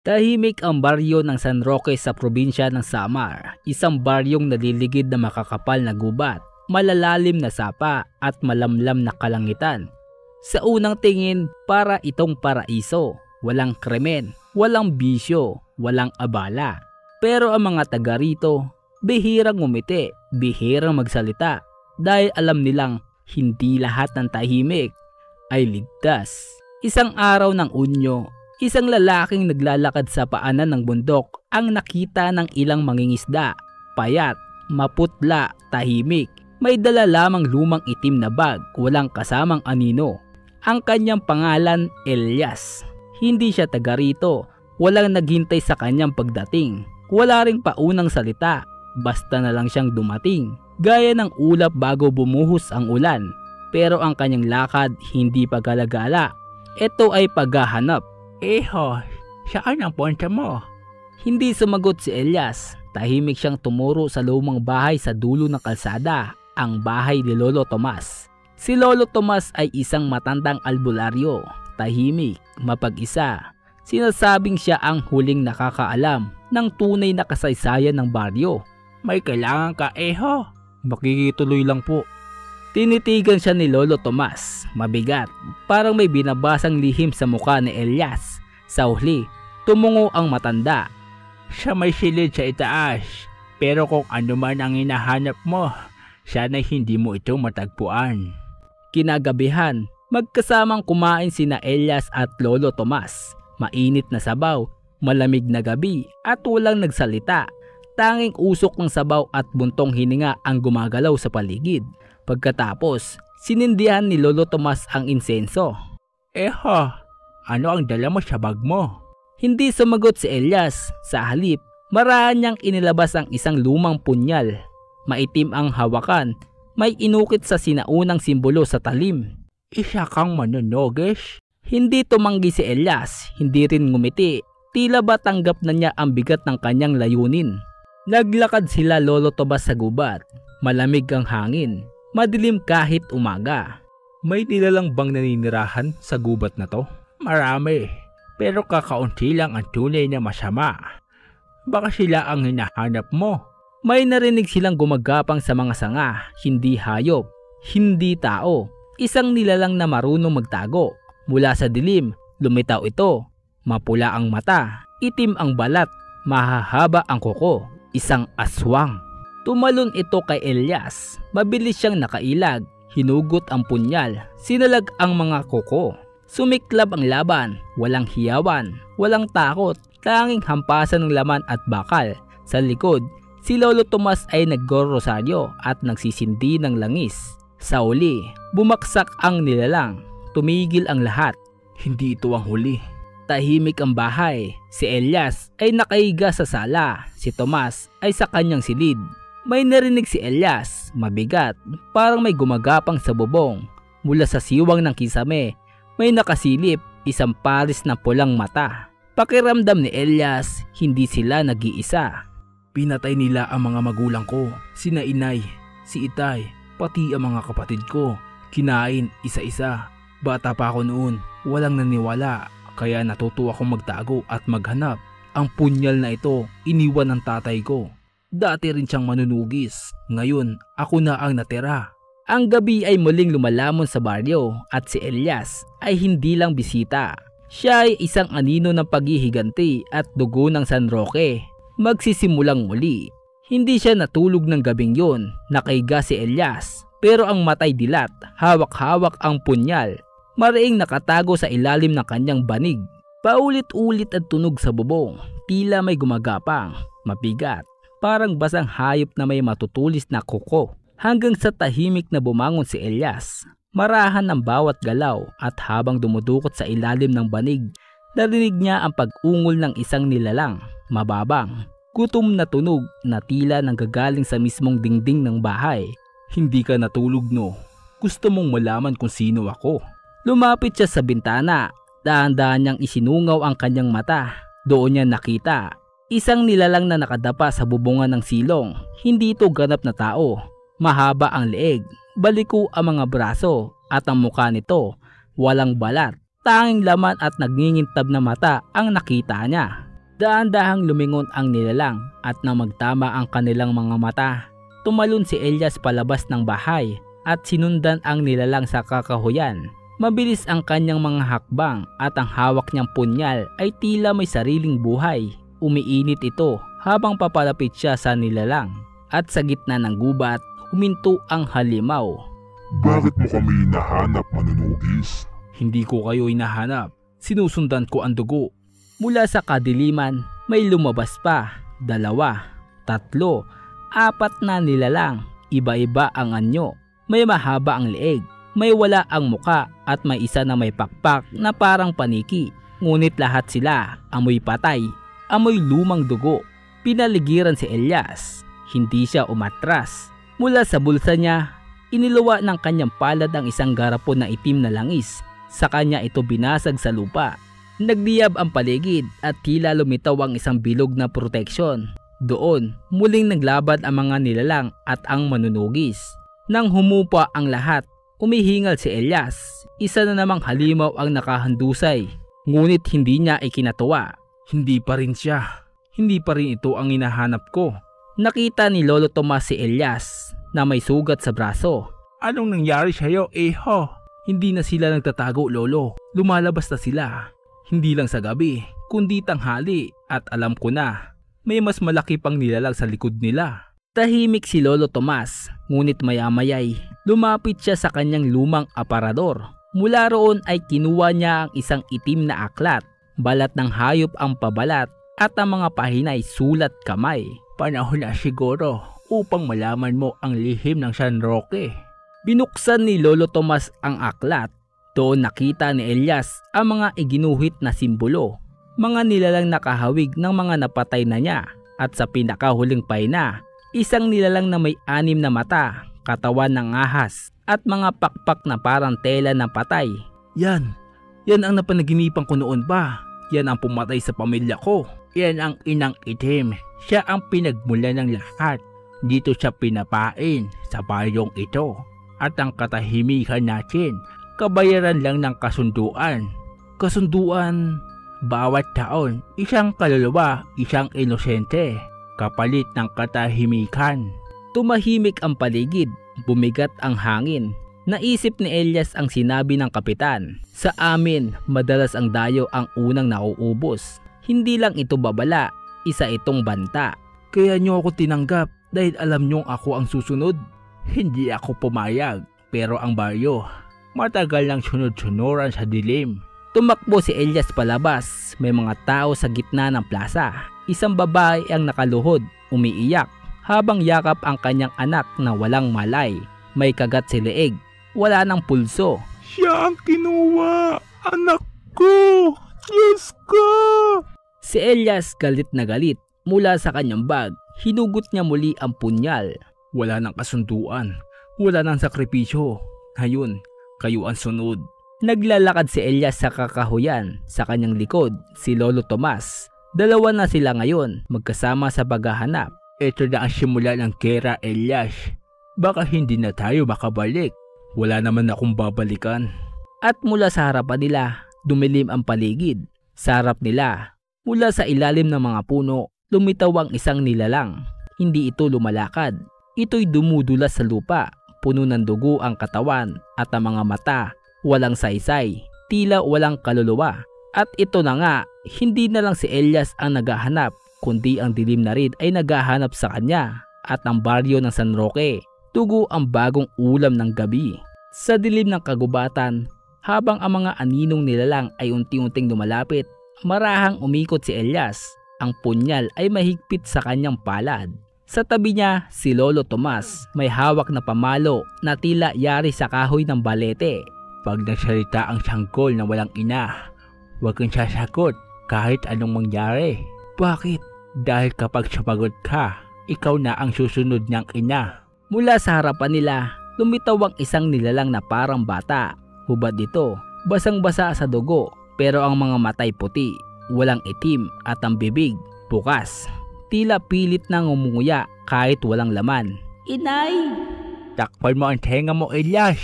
Tahimik ang baryo ng San Roque sa probinsya ng Samar, isang baryong naliligid na makakapal na gubat, malalalim na sapa at malamlam na kalangitan. Sa unang tingin, para itong paraiso, walang krimen, walang bisyo, walang abala. Pero ang mga taga rito, bihirang ngumiti, bihirang magsalita, dahil alam nilang hindi lahat ng tahimik ay ligtas. Isang araw ng Unyo, isang lalaking naglalakad sa paanan ng bundok ang nakita ng ilang mangingisda. Payat, maputla, tahimik. May dala lamang lumang itim na bag, walang kasamang anino. Ang kanyang pangalan, Elias. Hindi siya taga rito, walang naghintay sa kanyang pagdating. Wala ring paunang salita, basta na lang siyang dumating. Gaya ng ulap bago bumuhos ang ulan. Pero ang kanyang lakad hindi pagalagala. Ito ay paghahanap. Saan ang punta mo? Hindi sumagot si Elias. Tahimik siyang tumuro sa lumang bahay sa dulo ng kalsada, ang bahay ni Lolo Tomas. Si Lolo Tomas ay isang matandang albularyo, tahimik, mapag-isa. Sinasabing siya ang huling nakakaalam ng tunay na kasaysayan ng baryo. May kailangan ka, Makikituloy lang po. Tinitigan siya ni Lolo Tomas, mabigat, parang may binabasang lihim sa mukha ni Elias. Sa huli, tumungo ang matanda. Siya may silid sa itaas, pero kung ano man ang hinahanap mo, sana'y hindi mo ito matagpuan. Kinagabihan, magkasamang kumain sina Elias at Lolo Tomas. Mainit na sabaw, malamig na gabi at walang nagsalita. Tanging usok ng sabaw at buntong hininga ang gumagalaw sa paligid. Pagkatapos, sinindihan ni Lolo Tomas ang insenso. Ano ang dala mo sa bag mo? Hindi sumagot si Elias. Sa halip, maraan niyang inilabas ang isang lumang punyal. Maitim ang hawakan, may inukit sa sinaunang simbolo sa talim. Isa kang manunogis? Hindi tumanggi si Elias, hindi rin ngumiti. Tila ba tanggap na niya ang bigat ng kanyang layunin. Naglakad sila Lolo Tomas sa gubat. Malamig ang hangin. Madilim kahit umaga. May nilalang bang naninirahan sa gubat na to? Marami, pero kakaunti lang ang tunay na masama. Baka sila ang hinahanap mo. May narinig silang gumagapang sa mga sanga, hindi hayop, hindi tao. Isang nilalang na marunong magtago. Mula sa dilim, lumitaw ito. Mapula ang mata, itim ang balat, mahahaba ang kuko. Isang aswang. Tumalon ito kay Elias. Mabilis siyang nakailag. Hinugot ang punyal. Sinalag ang mga kuko. Sumiklab ang laban. Walang hiyawan. Walang takot. Tanging hampasan ng laman at bakal. Sa likod, si Lolo Tomas ay naggorosaryo at nagsisindi ng langis. Sa uli, bumaksak ang nilalang. Tumigil ang lahat. Hindi ito ang huli. Tahimik ang bahay. Si Elias ay nakahiga sa sala. Si Tomas ay sa kanyang silid. May narinig si Elias, mabigat, parang may gumagapang sa bubong. Mula sa siwang ng kisame, may nakasilip, isang paris na pulang mata. Pakiramdam ni Elias, hindi sila nag-iisa. Pinatay nila ang mga magulang ko, sina inay, si itay, pati ang mga kapatid ko. Kinain isa-isa. Bata pa ako noon, walang naniwala, kaya natuto akong magtago at maghanap. Ang punyal na ito, iniwan ng tatay ko. Dati rin siyang manunugis, ngayon ako na ang natira. Ang gabi ay muling lumalamon sa baryo at si Elias ay hindi lang bisita. Siya ay isang anino ng paghihiganti at dugo ng San Roque. Magsisimulang muli. Hindi siya natulog ng gabing yun, nakahiga si Elias. Pero ang matay dilat, hawak-hawak ang punyal. Mariing nakatago sa ilalim ng kanyang banig. Paulit-ulit ang tunog sa bubong, tila may gumagapang, mabigat. Parang basang hayop na may matutulis na kuko. Hanggang sa tahimik na bumangon si Elias. Marahan ng bawat galaw at habang dumudukot sa ilalim ng banig, narinig niya ang pag-ungol ng isang nilalang, mababang. Gutom na tunog na tila nanggagaling sa mismong dingding ng bahay. Hindi ka natulog no? Gusto mong malaman kung sino ako? Lumapit siya sa bintana. Dahan-dahan niyang isinungaw ang kanyang mata. Doon niya nakita. Isang nilalang na nakadapa sa bubungan ng silong. Hindi ito ganap na tao. Mahaba ang leeg, baliko ang mga braso at ang mukha nito walang balat. Tanging laman at nagngingintab na mata ang nakita niya. Daan-dahang lumingon ang nilalang at nang magtama ang kanilang mga mata, tumalon si Elias palabas ng bahay at sinundan ang nilalang sa kakahuyan. Mabilis ang kanyang mga hakbang at ang hawak niyang punyal ay tila may sariling buhay. Umiinit ito habang papalapit siya sa nilalang at sa gitna ng gubat, huminto ang halimaw. Bakit mo kami hinahanap, manunugis? Hindi ko kayo hinahanap. Sinusundan ko ang dugo. Mula sa kadiliman, may lumabas pa. 2, 3, 4 na nilalang. Iba-iba ang anyo. May mahaba ang leeg. May wala ang muka at may isa na may pakpak na parang paniki. Ngunit lahat sila amoy patay, amoy lumang dugo. Pinaligiran si Elias. Hindi siya umatras. Mula sa bulsa niya, iniluwa ng kanyang palad ang isang garapon na itim na langis. Sa kanya ito binasag sa lupa. Nagliyab ang paligid at tila lumitaw ang isang bilog na proteksyon. Doon, muling naglaban ang mga nilalang at ang manunugis. Nang humupa ang lahat, umihingal si Elias. Isa na namang halimaw ang nakahandusay. Ngunit hindi niya ikinatuwa. Hindi pa rin siya. Hindi pa rin ito ang hinahanap ko. Nakita ni Lolo Tomas si Elias na may sugat sa braso. Anong nangyari sa'yo, Eho? Hindi na sila nagtatago, Lolo. Lumalabas na sila. Hindi lang sa gabi, kundi tanghali at alam ko na. May mas malaki pang nilalang sa likod nila. Tahimik si Lolo Tomas, ngunit maya-maya'y lumapit siya sa kanyang lumang aparador. Mula roon ay kinuha niya ang isang itim na aklat. Balat ng hayop ang pabalat at ang mga pahina ay sulat kamay. Panahon na siguro upang malaman mo ang lihim ng San Roque. Binuksan ni Lolo Tomas ang aklat. Doon nakita ni Elias ang mga iginuhit na simbolo. Mga nilalang nakahawig ng mga napatay na niya. At sa pinakahuling pahina, isang nilalang na may 6 na mata, katawan ng ahas, at mga pakpak na parang tela ng patay. Yan ang napanaginipan ko noon pa. Yan ang pumatay sa pamilya ko. Yan ang inang itim. Siya ang pinagmula ng lahat. Dito siya pinapain sa baryong ito. At ang katahimikan natin, kabayaran lang ng kasunduan. Kasunduan? Bawat taon, isang kaluluwa, isang inosente. Kapalit ng katahimikan. Tumahimik ang paligid, bumigat ang hangin. Naisip ni Elias ang sinabi ng kapitan. Sa amin, madalas ang dayo ang unang nauubos. Hindi lang ito babala, isa itong banta. Kaya niyo ako tinanggap dahil alam niyong ako ang susunod. Hindi ako pumayag, pero ang baryo, matagal nang sunod-sunuran sa dilim. Tumakbo si Elias palabas, may mga tao sa gitna ng plaza. Isang babae ang nakaluhod, umiiyak, habang yakap ang kanyang anak na walang malay. May kagat si leeg, wala ng pulso. Siya ang kinuha! Anak ko! Diyos ko! Si Elias galit na galit. Mula sa kanyang bag, hinugot niya muli ang punyal. Wala ng kasunduan, wala ng sakripisyo. Ngayon, kayo ang sunod. Naglalakad si Elias sa kakahuyan. Sa kanyang likod, si Lolo Tomas. 2 na sila ngayon, magkasama sa paghahanap. Ito na ang simula ng gera, Elias. Baka hindi na tayo makabalik. Wala naman akong babalikan. At mula sa harapan nila, dumilim ang paligid. Sa harap nila, mula sa ilalim ng mga puno, lumitaw ang isang nilalang. Hindi ito lumalakad. Ito'y dumudulas sa lupa. Puno ng dugo ang katawan at ang mga mata. Walang saysay, tila walang kaluluwa. At ito na nga, hindi na lang si Elias ang naghahanap, kundi ang dilim na rin ay naghahanap sa kanya. At ang baryo ng San Roque, tugo ang bagong ulam ng gabi. Sa dilim ng kagubatan, habang ang mga aninong nilalang ay unti-unting lumalapit, marahang umikot si Elias. Ang punyal ay mahigpit sa kanyang palad. Sa tabi niya, si Lolo Tomas, may hawak na pamalo na tila yari sa kahoy ng balete. Pag nagsalita ang sanggol na walang ina, huwag kang sasagot kahit anong mangyari. Bakit? Dahil kapag sumagot ka, ikaw na ang susunod niyang ina. Mula sa harapan nila, lumitaw ang isang nilalang na parang bata. Hubad ito, basang-basa sa dugo, pero ang mga matay puti, walang itim at ang bibig, bukas. Tila pilit nang umunguya kahit walang laman. Inay! Takpan mo ang tenga mo, Elias!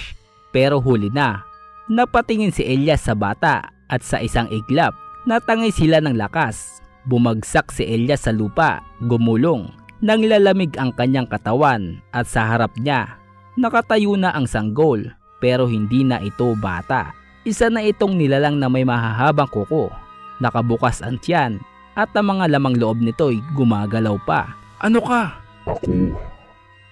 Pero huli na. Napatingin si Elias sa bata at sa isang iglap, natangay sila ng lakas. Bumagsak si Elias sa lupa, gumulong. Nanglalamig ang kanyang katawan at sa harap niya, nakatayo na ang sanggol pero hindi na ito bata. Isa na itong nilalang na may mahahabang kuko. Nakabukas ang tiyan at ang mga lamang loob nito'y gumagalaw pa. Ano ka? Ako,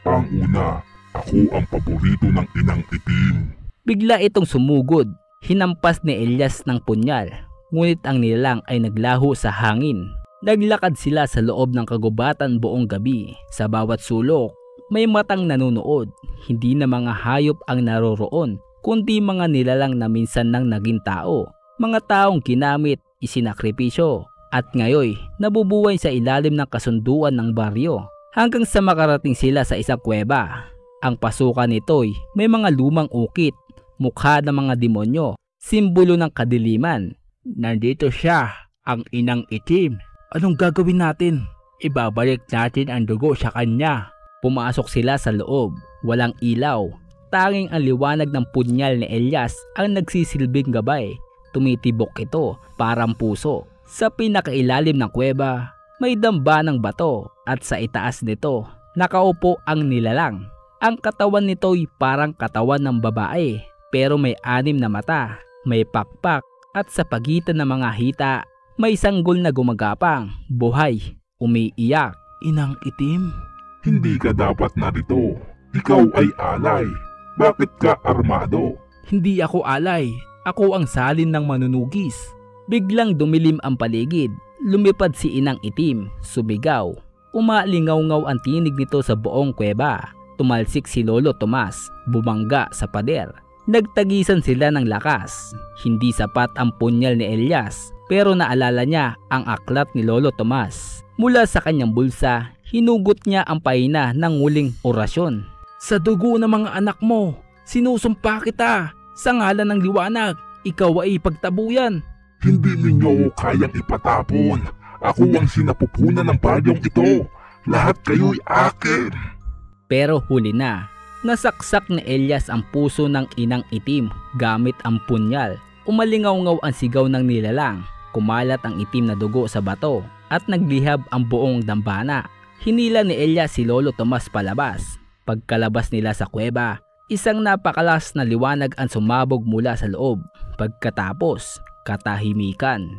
ang una. Ako ang paborito ng inang itim. Bigla itong sumugod. Hinampas ni Elias ng punyal. Ngunit ang nilalang ay naglaho sa hangin. Naglakad sila sa loob ng kagubatan buong gabi. Sa bawat sulok, may matang nanonood. Hindi na mga hayop ang naroroon, kundi mga nilalang na minsan nang naging tao. Mga taong ginamit, isinakripisyo, at ngayoy nabubuhay sa ilalim ng kasunduan ng baryo. Hanggang sa makarating sila sa isang kuweba. Ang pasukan nito'y may mga lumang ukit, mukha ng mga demonyo, simbolo ng kadiliman. Nandito siya, ang inang itim. Anong gagawin natin? Ibabalik natin ang dugo sa kanya. Pumasok sila sa loob, walang ilaw. Tanging ang liwanag ng punyal ni Elias ang nagsisilbing gabay. Tumitibok ito, parang puso. Sa pinakailalim ng kuweba, may damba ng bato at sa itaas nito, nakaupo ang nilalang. Ang katawan nito'y parang katawan ng babae, pero may 6 na mata, may pakpak, at sa pagitan ng mga hita, may sanggol na gumagapang, buhay, umiiyak. Inang itim? Hindi ka dapat narito. Ikaw ay alay. Bakit ka armado? Hindi ako alay. Ako ang salin ng manunugis. Biglang dumilim ang paligid. Lumipad si inang itim, sumigaw. Umalingaw-ngaw ang tinig nito sa buong kuweba. Tumalsik si Lolo Tomas, bumangga sa pader. Nagtagisan sila ng lakas. Hindi sapat ang punyal ni Elias, pero naalala niya ang aklat ni Lolo Tomas. Mula sa kanyang bulsa, hinugot niya ang pahina ng huling orasyon. Sa dugo ng mga anak mo, sinusumpa kita. Sa ngalan ng liwanag, ikaw ay ipagtabuyan. Hindi ninyo kayang ipatapon. Ako ang sinapupunan ng baryong ito. Lahat kayo'y akin. Pero huli na. Nasaksak ni Elias ang puso ng inang itim gamit ang punyal. Umalingaw-ngaw ang sigaw ng nilalang. Kumalat ang itim na dugo sa bato at naglihab ang buong dambana. Hinila ni Elias si Lolo Tomas palabas. Pagkalabas nila sa kuweba, isang napakalas na liwanag ang sumabog mula sa loob. Pagkatapos, katahimikan.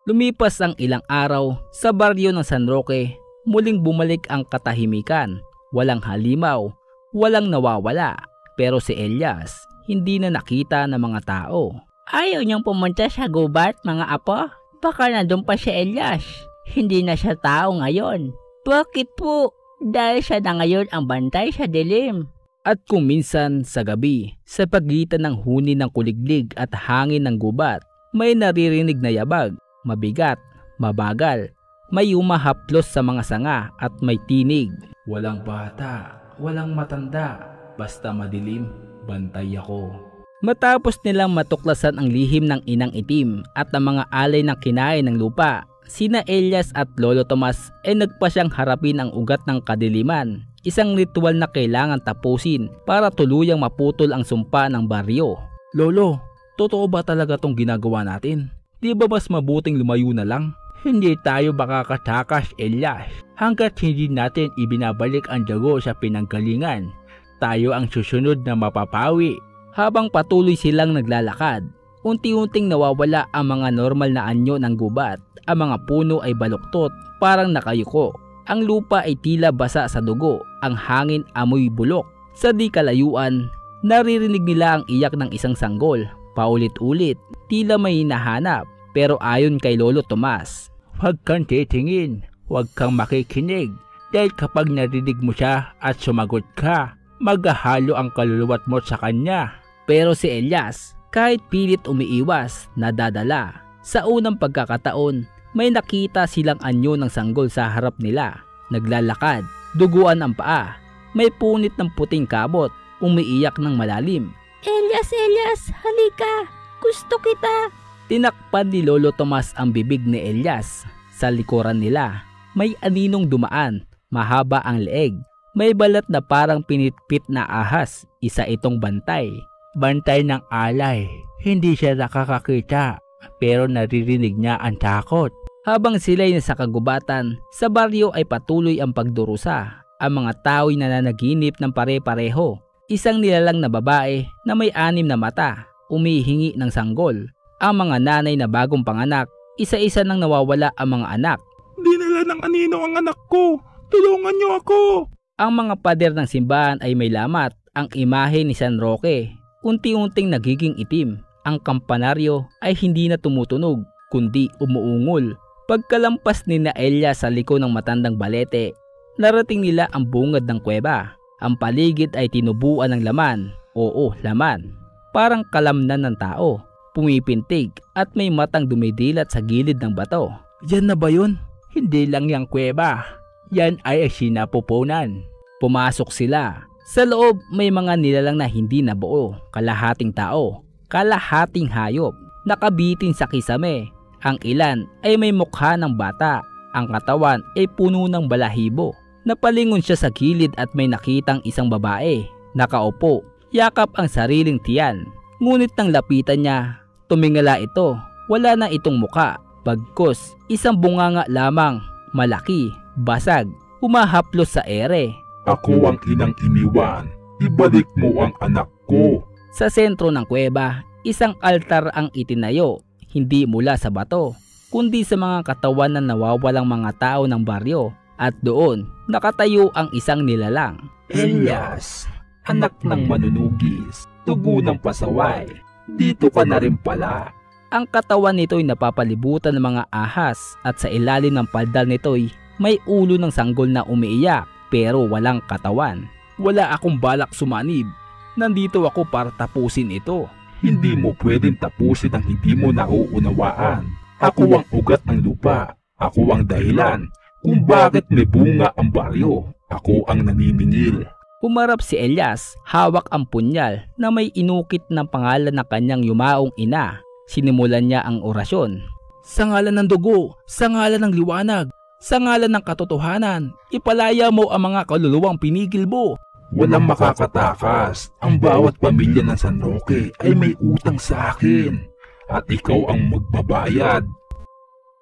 Lumipas ang ilang araw sa baryo ng San Roque, muling bumalik ang katahimikan. Walang halimaw, walang nawawala, pero si Elias hindi na nakita ng mga tao. Ayaw niyang pumunta sa gubat, mga apo. Baka nandun pa si Elias. Hindi na siya tao ngayon. Bakit po? Dahil siya na ngayon ang bantay sa dilim. At kung minsan sa gabi, sa pagitan ng huni ng kuliglig at hangin ng gubat, may naririnig na yabag, mabigat, mabagal, may umahaplos sa mga sanga at may tinig. Walang bata, walang matanda, basta madilim, bantay ako. Matapos nilang matuklasan ang lihim ng inang itim at ang mga alay ng kinain ng lupa, sina Elias at Lolo Tomas ay nagpasyang harapin ang ugat ng kadiliman. Isang ritual na kailangan tapusin para tuluyang maputol ang sumpa ng baryo. Lolo, totoo ba talaga tong ginagawa natin? Di ba mas mabuting lumayo na lang? Hindi tayo makakatakas, Elias. Hanggat hindi natin ibinabalik ang dugo sa pinanggalingan, tayo ang susunod na mapapawi. Habang patuloy silang naglalakad, unti-unting nawawala ang mga normal na anyo ng gubat. Ang mga puno ay baluktot, parang nakayuko. Ang lupa ay tila basa sa dugo, ang hangin amoy bulok. Sa di kalayuan, naririnig nila ang iyak ng isang sanggol. Paulit-ulit, tila may hinahanap. Pero ayon kay Lolo Tomas, huwag kang titingin, huwag kang makikinig. Dahil kapag narinig mo siya at sumagot ka, maghahalo ang kaluluwat mo sa kanya. Pero si Elias, kahit pilit umiiwas, nadadala. Sa unang pagkakataon, may nakita silang anyo ng sanggol sa harap nila. Naglalakad, duguan ang paa, may punit ng puting kabot, umiiyak ng malalim. Elias, Elias, halika! Gusto kita! Tinakpan ni Lolo Tomas ang bibig ni Elias. Sa likuran nila, may aninong dumaan, mahaba ang leeg. May balat na parang pinitpit na ahas, isa itong bantay. Bantay ng alay, hindi siya nakakakita, pero naririnig niya ang takot. Habang sila'y nasa kagubatan, sa baryo ay patuloy ang pagdurusa. Ang mga tao'y nananaginip ng pare-pareho. Isang nilalang na babae na may 6 na mata, umihingi ng sanggol. Ang mga nanay na bagong panganak, isa-isa nang nawawala ang mga anak. Dinala ng anino ang anak ko! Tulungan niyo ako! Ang mga pader ng simbahan ay may lamat. Ang imahe ni San Roque, unti-unting nagiging itim. Ang kampanaryo ay hindi na tumutunog, kundi umuungol. Pagkalampas ni Elias sa liko ng matandang balete, narating nila ang bungad ng kuweba. Ang paligid ay tinubuan ng laman. Oo, laman. Parang kalamnan ng tao. Pumipintig at may matang dumidilat sa gilid ng bato. Yan na ba yun? Hindi lang yung kuweba. Yan ay sinapupunan. Pumasok sila. Sa loob may mga nilalang na hindi nabuo. Kalahating tao, kalahating hayop, nakabitin sa kisame. Ang ilan ay may mukha ng bata. Ang katawan ay puno ng balahibo. Napalingon siya sa gilid at may nakitang isang babae. Nakaupo, yakap ang sariling tiyan. Ngunit nang lapitan niya, tumingala ito. Wala na itong muka. Bagkus, isang bunganga lamang, malaki, basag, humahaplos sa ere. Ako ang inang iniwan. Ibalik mo ang anak ko. Sa sentro ng kuweba, isang altar ang itinayo. Hindi mula sa bato, kundi sa mga katawan na nawawalang mga tao ng baryo. At doon, nakatayo ang isang nilalang. Elias, anak ng manunugis, tugo ng pasaway, dito ka na rin pala. Ang katawan nito'y napapalibutan ng mga ahas at sa ilalim ng paldal nito'y may ulo ng sanggol na umiiyak pero walang katawan. Wala akong balak sumanib. Nandito ako para tapusin ito. Hindi mo pwedeng tapusin ang hindi mo nauunawaan. Ako ang ugat ng lupa. Ako ang dahilan kung bakit may bunga ang baryo. Ako ang naniningil. Humarap si Elias, hawak ang punyal na may inukit ng pangalan ng kanyang yumaong ina. Sinimulan niya ang orasyon. Sa ngalan ng dugo, sa ngalan ng liwanag, sa ngalan ng katotohanan, ipalaya mo ang mga kaluluwang pinigil mo. Walang makakatakas. Ang bawat pamilya ng San Roque ay may utang sa akin. At ikaw ang magbabayad.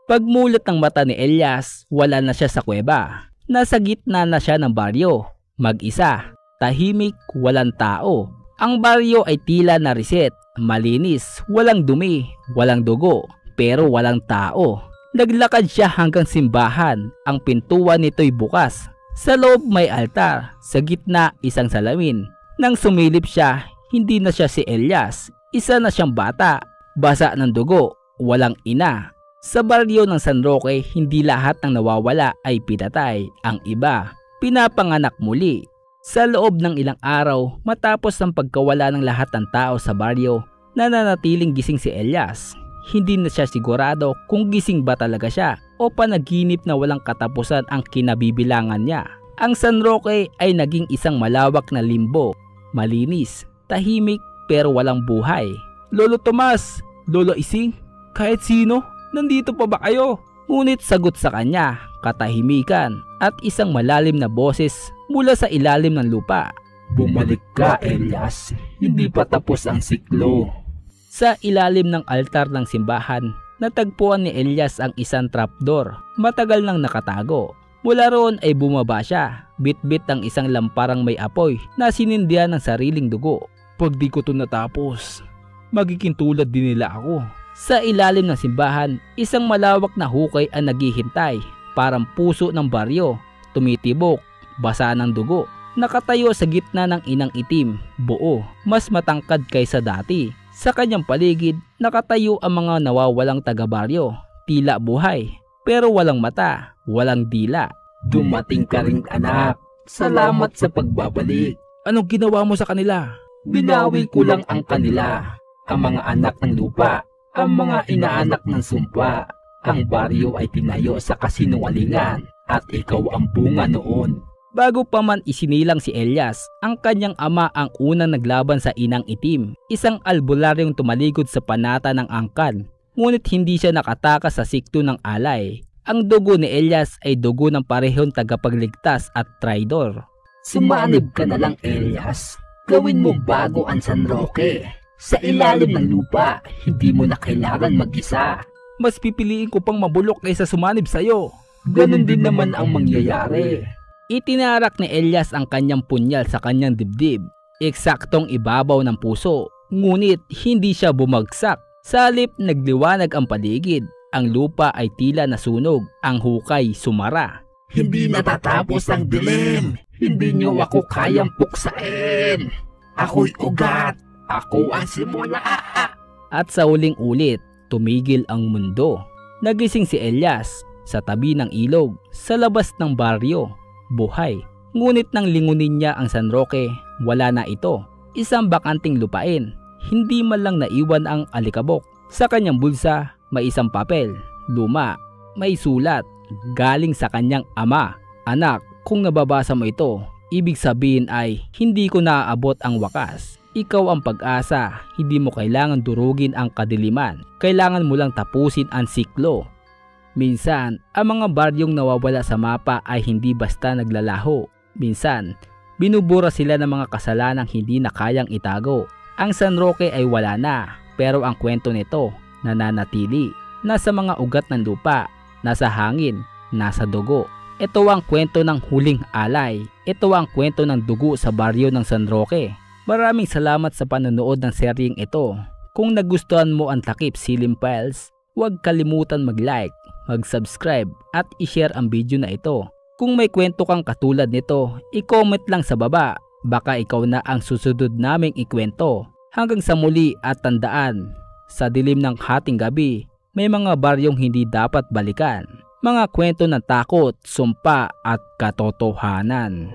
Pagmulat ng mata ni Elias, wala na siya sa kuweba. Nasa gitna na siya ng baryo. Mag-isa, tahimik, walang tao. Ang baryo ay tila na reset, malinis, walang dumi, walang dugo, pero walang tao. Naglakad siya hanggang simbahan. Ang pintuan nito'y bukas. Sa loob may altar, sa gitna isang salamin. Nang sumilip siya, hindi na siya si Elias. Isa na siyang bata, basa ng dugo, walang ina. Sa baryo ng San Roque, hindi lahat ng nawawala ay pinatay. Ang iba, pinapanganak muli. Sa loob ng ilang araw, matapos ang pagkawala ng lahat ng tao sa baryo, nananatiling gising si Elias. Hindi na siya sigurado kung gising ba talaga siya o panaginip na walang katapusan ang kinabibilangan niya. Ang San Roque ay naging isang malawak na limbo, malinis, tahimik pero walang buhay. Lolo Tomas, Lolo Ising, kahit sino, nandito pa ba kayo? Ngunit sagot sa kanya, katahimikan at isang malalim na boses mula sa ilalim ng lupa. Bumalik ka, Elias, hindi pa tapos ang siklo. Sa ilalim ng altar ng simbahan, natagpuan ni Elias ang isang trapdoor. Matagal nang nakatago. Mula roon ay bumaba siya. Bit-bit ang isang lamparang may apoy na sinindihan ng sariling dugo. Pag di ko to natapos, magiging tulad din nila ako. Sa ilalim ng simbahan, isang malawak na hukay ang naghihintay. Parang puso ng baryo, tumitibok, basa ng dugo. Nakatayo sa gitna ng inang itim, buo, mas matangkad kaysa dati. Sa kanyang paligid, nakatayo ang mga nawawalang taga-baryo, tila buhay, pero walang mata, walang dila. Dumating ka rin, anak. Salamat sa pagbabalik. Anong ginawa mo sa kanila? Binawi ko lang ang kanila, ang mga anak ng lupa, ang mga inaanak ng sumpa. Ang baryo ay tinayo sa kasinungalingan at ikaw ang bunga noon. Bago pa man isinilang si Elias, ang kanyang ama ang unang naglaban sa inang itim, isang albularyong tumalikod sa panata ng angkan. Ngunit hindi siya nakatakas sa sikto ng alay. Ang dugo ni Elias ay dugo ng parehong tagapagligtas at traidor. Sumanib ka na lang, Elias. Gawin mo bago ang San Roque. Sa ilalim ng lupa, hindi mo na kailangan mag-isa. Mas pipiliin ko pang mabulok kaysa sumanib sa'yo. Ganon din naman ang mangyayari. Itinarak ni Elias ang kanyang punyal sa kanyang dibdib. Eksaktong ibabaw ng puso, ngunit hindi siya bumagsak. Sa halip nagliwanag ang paligid. Ang lupa ay tila nasunog, ang hukay sumara. Hindi natatapos ang dilim. Hindi niyo ako kayang puksain. Ako'y ugat. Ako ang simula. At sa huling ulit, tumigil ang mundo. Nagising si Elias sa tabi ng ilog sa labas ng baryo. Buhay. Ngunit nang lingunin niya ang San Roque, wala na ito. Isang bakanting lupain. Hindi man lang naiwan ang alikabok. Sa kanyang bulsa, may isang papel. Luma. May sulat. Galing sa kanyang ama. Anak, kung nababasa mo ito, ibig sabihin ay hindi ko naaabot ang wakas. Ikaw ang pag-asa. Hindi mo kailangan durugin ang kadiliman. Kailangan mo lang tapusin ang siklo. Minsan, ang mga baryong nawawala sa mapa ay hindi basta naglalaho. Minsan, binubura sila ng mga kasalanang hindi na kayang itago. Ang San Roque ay wala na, pero ang kwento nito nananatili. Nasa mga ugat ng lupa, nasa hangin, nasa dugo. Ito ang kwento ng huling alay. Ito ang kwento ng dugo sa baryo ng San Roque. Maraming salamat sa panonood ng seryeng ito. Kung nagustuhan mo ang Takip Silim Files, huwag kalimutan mag-like, mag-subscribe at i-share ang video na ito. Kung may kwento kang katulad nito, i-comment lang sa baba. Baka ikaw na ang susunod naming ikwento. Hanggang sa muli at tandaan, sa dilim ng hating gabi, may mga baryong hindi dapat balikan. Mga kwento ng takot, sumpa at katotohanan.